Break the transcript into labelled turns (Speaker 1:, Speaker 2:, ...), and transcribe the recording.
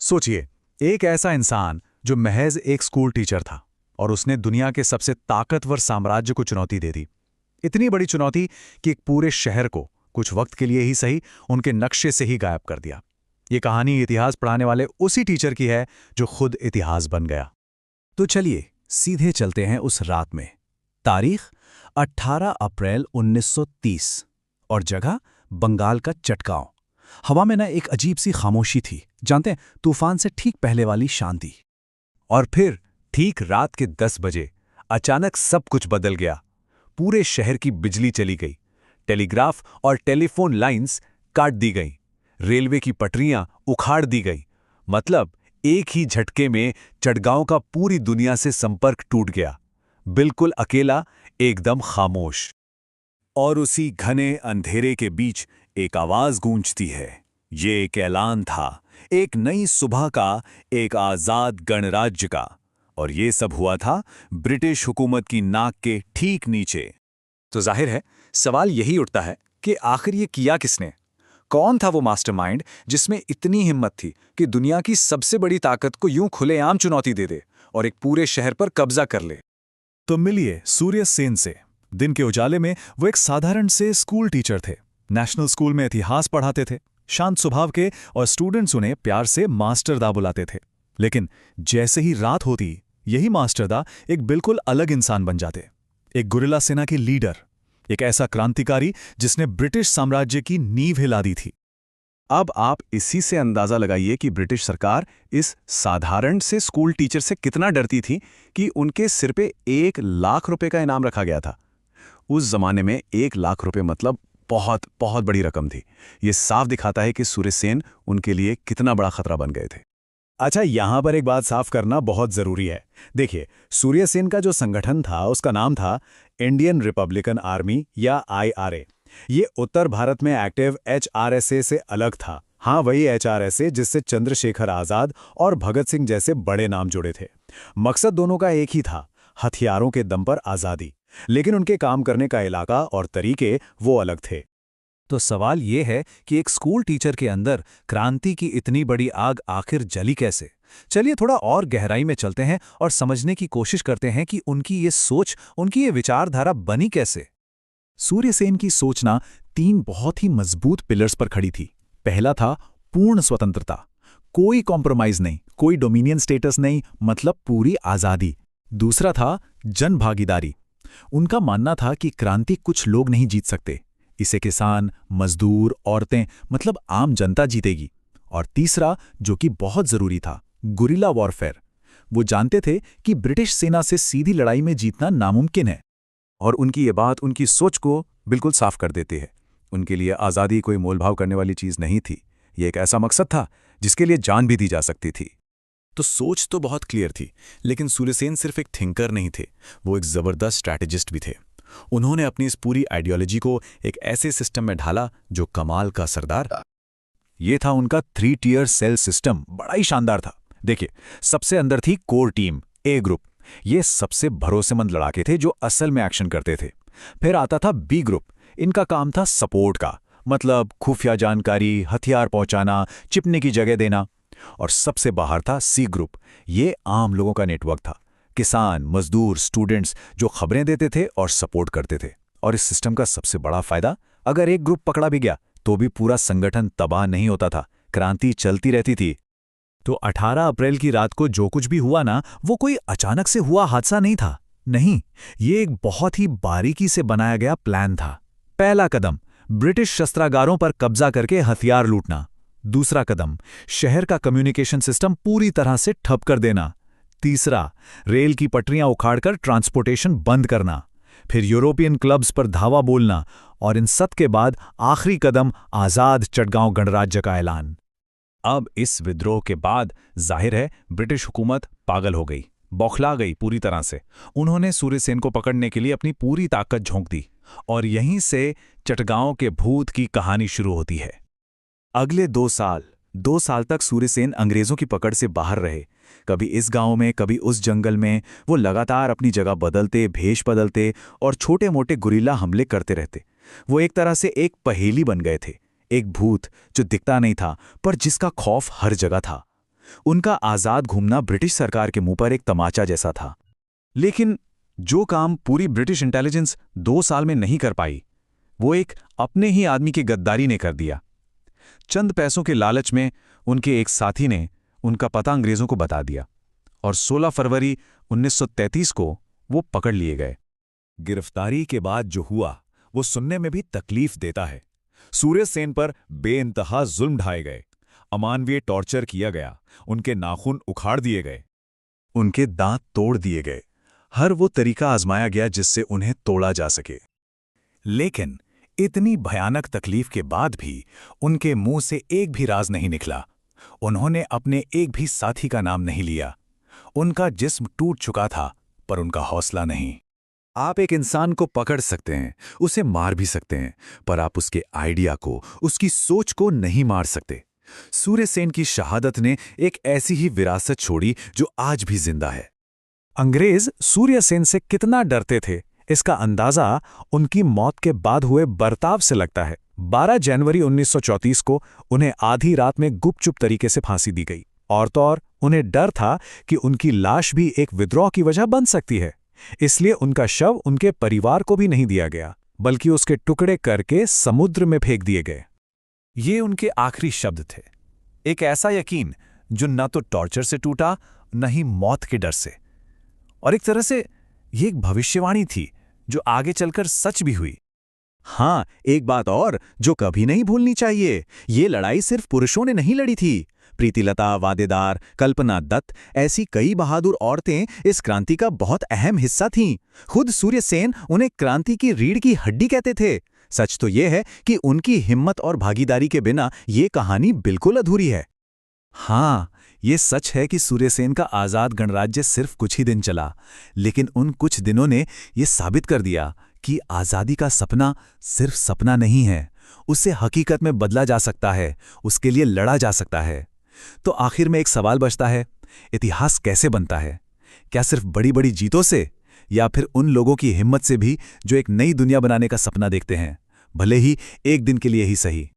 Speaker 1: सोचिए, एक ऐसा इंसान जो महज एक स्कूल टीचर था और उसने दुनिया के सबसे ताकतवर साम्राज्य को चुनौती दे दी। इतनी बड़ी चुनौती कि एक पूरे शहर को कुछ वक्त के लिए ही सही उनके नक्शे से ही गायब कर दिया। ये कहानी इतिहास पढ़ाने वाले उसी टीचर की है जो खुद इतिहास बन गया। तो चलिए सीधे चलते हैं उस रात में। तारीख 18 अप्रैल 1930 और जगह बंगाल का चटगांव। हवा में ना एक अजीब सी खामोशी थी, जानते हैं, तूफान से ठीक पहले वाली शांति। और फिर ठीक रात के 10 बजे अचानक सब कुछ बदल गया। पूरे शहर की बिजली चली गई, टेलीग्राफ और टेलीफोन लाइंस काट दी गईं, रेलवे की पटरियां उखाड़ दी गईं। मतलब एक ही झटके में चटगांव का पूरी दुनिया से संपर्क टूट गया। बिल्कुल अकेला, एकदम खामोश। और उसी घने अंधेरे के बीच एक आवाज गूंजती है। ये एक ऐलान था, एक नई सुबह का, एक आजाद गणराज्य का। और ये सब हुआ था ब्रिटिश हुकूमत की नाक के ठीक नीचे। तो जाहिर है सवाल यही उठता है कि आखिर ये किया किसने? कौन था वो मास्टरमाइंड जिसमें इतनी हिम्मत थी कि दुनिया की सबसे बड़ी ताकत को यूं खुलेआम चुनौती दे दे और एक पूरे शहर पर कब्जा कर ले? तो मिलिए सूर्य सेन से। दिन के उजाले में वो एक साधारण से स्कूल टीचर थे। नेशनल स्कूल में इतिहास पढ़ाते थे, शांत स्वभाव के, और स्टूडेंट्स उन्हें प्यार से मास्टर दा बुलाते थे। लेकिन जैसे ही रात होती, यही मास्टर दा एक बिल्कुल अलग इंसान बन जाते। एक गुरिल्ला सेना के लीडर, एक ऐसा क्रांतिकारी जिसने ब्रिटिश साम्राज्य की नींव हिला दी थी। अब आप इसी से अंदाजा लगाइए कि ब्रिटिश सरकार इस साधारण से स्कूल टीचर से कितना डरती थी कि उनके सिर पे 1 लाख रुपए का इनाम रखा गया था। उस जमाने में 1 लाख रुपए मतलब बहुत बहुत बड़ी रकम थी। ये साफ दिखाता है कि सूर्य सेन उनके लिए कितना बड़ा खतरा बन गए थे। अच्छा, यहां पर एक बात साफ करना बहुत जरूरी है। देखिए, सूर्य सेन का जो संगठन था उसका नाम था इंडियन रिपब्लिकन आर्मी या IRA। ये उत्तर भारत में एक्टिव HRSA से अलग था। हाँ, वही HRSA जिससे चंद्रशेखर आजाद और भगत सिंह जैसे बड़े नाम जुड़े थे। मकसद दोनों का एक ही था, हथियारों के दम पर आजादी। लेकिन उनके काम करने का इलाका और तरीके वो अलग थे। तो सवाल ये है कि एक स्कूल टीचर के अंदर क्रांति की इतनी बड़ी आग आखिर जली कैसे? चलिए थोड़ा और गहराई में चलते हैं और समझने की कोशिश करते हैं कि उनकी ये सोच, उनकी ये विचारधारा बनी कैसे। सूर्य सेन की सोचना 3 बहुत ही मजबूत पिलर्स पर खड़ी थी। पहला था पूर्ण स्वतंत्रता, कोई कॉम्प्रोमाइज नहीं, कोई डोमिनियन स्टेटस नहीं, मतलब पूरी आजादी। दूसरा था जन भागीदारी। उनका मानना था कि क्रांति कुछ लोग नहीं जीत सकते, इसे किसान, मजदूर, औरतें, मतलब आम जनता जीतेगी। और तीसरा, जो कि बहुत जरूरी था, गुरिल्ला वॉरफेयर। वो जानते थे कि ब्रिटिश सेना से सीधी लड़ाई में जीतना नामुमकिन है। और उनकी ये बात उनकी सोच को बिल्कुल साफ कर देती है। उनके लिए आज़ादी कोई मोलभाव करने वाली चीज़ नहीं थी। ये एक ऐसा मकसद था जिसके लिए जान भी दी जा सकती थी। तो सोच तो बहुत क्लियर थी, लेकिन सूर्यसेन सिर्फ एक थिंकर नहीं थे, वो एक ज़बरदस्त स्ट्रैटेजिस्ट भी थे। उन्होंने अपनी इस पूरी आइडियोलॉजी को एक ऐसे सिस्टम में ढाला जो कमाल का सरदार था। ये था उनका 3 टियर सेल सिस्टम, बड़ा ही शानदार था। देखिए, सबसे अंदर थी कोर टीम, A ग्रुप। ये सबसे भरोसेमंद लड़ाके थे जो असल में एक्शन करते थे। फिर आता था B ग्रुप। इनका काम था सपोर्ट का, मतलब खुफिया जानकारी, हथियार पहुंचाना, छिपने की जगह देना। और सबसे बाहर था C ग्रुप। ये आम लोगों का नेटवर्क था, किसान, मजदूर, स्टूडेंट्स जो खबरें देते थे और सपोर्ट करते थे। और इस सिस्टम का सबसे बड़ा फायदा, अगर एक ग्रुप पकड़ा भी गया तो भी पूरा संगठन तबाह नहीं होता था, क्रांति चलती रहती थी। तो 18 अप्रैल की रात को जो कुछ भी हुआ ना, वो कोई अचानक से हुआ हादसा नहीं था। नहीं, ये एक बहुत ही बारीकी से बनाया गया प्लान था। पहला कदम, ब्रिटिश शस्त्रागारों पर कब्जा करके हथियार लूटना। दूसरा कदम, शहर का कम्युनिकेशन सिस्टम पूरी तरह से ठप कर देना। तीसरा, रेल की पटरियां उखाड़कर ट्रांसपोर्टेशन बंद करना। फिर यूरोपियन क्लब्स पर धावा बोलना। और इन सब के बाद आखिरी कदम, आजाद चटगांव गणराज्य का ऐलान। अब इस विद्रोह के बाद जाहिर है ब्रिटिश हुकूमत पागल हो गई, बौखला गई पूरी तरह से। उन्होंने सूर्यसेन को पकड़ने के लिए अपनी पूरी ताकत झोंक दी। और यहीं से चटगांव के भूत की कहानी शुरू होती है। अगले 2 साल तक सूर्यसेन अंग्रेजों की पकड़ से बाहर रहे। कभी इस गांव में, कभी उस जंगल में। वो लगातार अपनी जगह बदलते, भेष बदलते और छोटे मोटे गुरिल्ला हमले करते रहते। वो एक तरह से एक पहेली बन गए थे, एक भूत जो दिखता नहीं था पर जिसका खौफ हर जगह था।
Speaker 2: उनका आज़ाद घूमना ब्रिटिश सरकार के मुंह पर एक तमाचा जैसा था। लेकिन जो काम पूरी ब्रिटिश इंटेलिजेंस 2 साल में नहीं कर पाई, वो एक अपने ही आदमी की गद्दारी ने कर दिया। चंद पैसों के लालच में उनके एक साथी ने उनका पता अंग्रेजों को बता दिया और 16 फरवरी 1933 को वो पकड़ लिए गए।
Speaker 3: गिरफ्तारी के बाद जो हुआ वो सुनने में भी तकलीफ देता है। सूर्य सेन पर बेइंतहा जुल्म ढाए गए, अमानवीय टॉर्चर किया गया, उनके नाखून उखाड़ दिए गए,
Speaker 1: उनके दांत तोड़ दिए गए। हर वो तरीका आजमाया गया जिससे उन्हें तोड़ा जा सके।
Speaker 2: लेकिन इतनी भयानक तकलीफ के बाद भी उनके मुंह से एक भी राज नहीं निकला। उन्होंने अपने एक भी साथी का नाम नहीं लिया। उनका जिस्म टूट चुका था, पर उनका हौसला नहीं।
Speaker 3: आप एक इंसान को पकड़ सकते हैं, उसे मार भी सकते हैं, पर आप उसके आइडिया को, उसकी सोच को नहीं मार सकते। सूर्य सेन की शहादत ने एक ऐसी ही विरासत छोड़ी जो आज भी जिंदा है।
Speaker 2: अंग्रेज सूर्य सेन से कितना डरते थे, इसका अंदाजा उनकी मौत के बाद हुए बर्ताव से लगता है। 12 जनवरी 1934 को उन्हें आधी रात में गुपचुप तरीके से फांसी दी गई। और तो और उन्हें डर था कि उनकी लाश भी एक विद्रोह की वजह बन सकती है। इसलिए उनका शव उनके परिवार को भी नहीं दिया गया, बल्कि उसके टुकड़े करके समुद्र में फेंक दिए गए। ये उनके आखिरी शब्द थे, एक ऐसा यकीन जो न तो टॉर्चर से टूटा, न ही मौत के डर से। और एक तरह से ये एक भविष्यवाणी थी जो आगे चलकर सच भी हुई।
Speaker 1: हाँ, एक बात और जो कभी नहीं भूलनी चाहिए, ये लड़ाई सिर्फ पुरुषों ने नहीं लड़ी थी। प्रीतिलता वादेदार, कल्पना दत्त ऐसी कई बहादुर औरतें इस क्रांति का बहुत अहम हिस्सा थीं। खुद सूर्य सेन उन्हें क्रांति की रीढ़ की हड्डी कहते थे। सच तो ये है कि उनकी हिम्मत और भागीदारी के बिना ये कहानी बिल्कुल अधूरी है।
Speaker 2: हाँ, ये सच है कि सूर्य सेन का आज़ाद गणराज्य सिर्फ कुछ ही दिन चला, लेकिन उन कुछ दिनों ने ये साबित कर दिया कि आज़ादी का सपना सिर्फ सपना नहीं है, उसे हकीकत में बदला जा सकता है, उसके लिए लड़ा जा सकता है। तो आखिर में एक सवाल बचता है, इतिहास कैसे बनता है? क्या सिर्फ बड़ी बड़ी जीतों से, या फिर उन लोगों की हिम्मत से भी जो एक नई दुनिया बनाने का सपना देखते हैं, भले ही एक दिन के लिए ही सही।